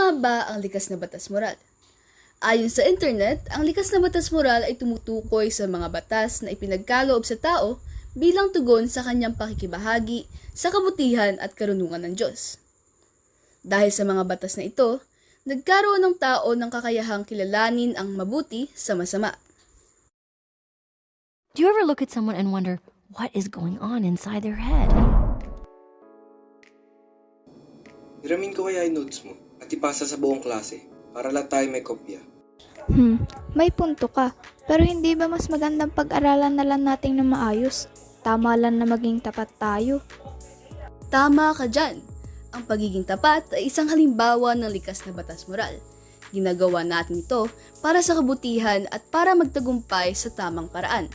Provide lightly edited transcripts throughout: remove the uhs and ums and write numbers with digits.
nga ba ang likas na batas moral? Ayon sa internet, ang likas na batas moral ay tumutukoy sa mga batas na ipinagkaloob sa tao bilang tugon sa kanyang pakikibahagi sa kabutihan at karunungan ng Diyos. Dahil sa mga batas na ito, nagkaroon ng tao ng kakayahang kilalanin ang mabuti sa masama. Do you ever look at someone and wonder what is going on inside their head? Hiramin ko kaya yung notes mo at ipasa sa buong klase para lahat tayo may kopya. May punto ka. Pero hindi ba mas magandang pag-aralan na lang natin na maayos? Tama lang na maging tapat tayo. Tama ka dyan. Ang pagiging tapat ay isang halimbawa ng likas na batas moral. Ginagawa natin ito para sa kabutihan at para magtagumpay sa tamang paraan.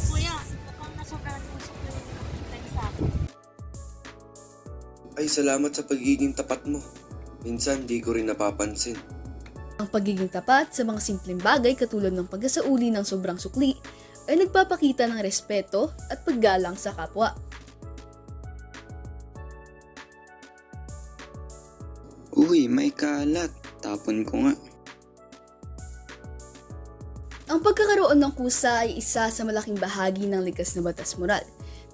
Kuya, mukhang nasobrahan mo sa yung sa akin. Ay, salamat sa pagiging tapat mo. Minsan di ko rin napapansin. Ang pagiging tapat sa mga simpleng bagay katulad ng pagsasauli ng sobrang sukli ay nagpapakita ng respeto at paggalang sa kapwa. Uy, may kalat. Tapon ko nga. Ang pagkakaroon ng kusa ay isa sa malaking bahagi ng likas na batas moral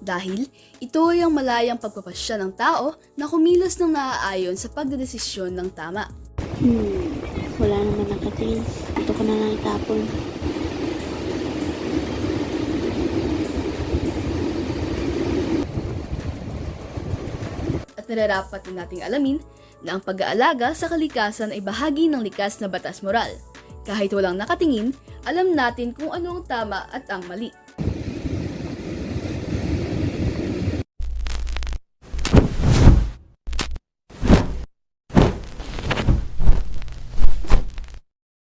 dahil ito ay ang malayang pagpapasya ng tao na kumilos ng naaayon sa pagdedesisyon ng tama. Wala naman nakatingin. Ito ko na lang itapon. At nararapat din nating alamin na ang pag-aalaga sa kalikasan ay bahagi ng likas na batas moral. Kahit walang nakatingin, alam natin kung ano ang tama at ang mali.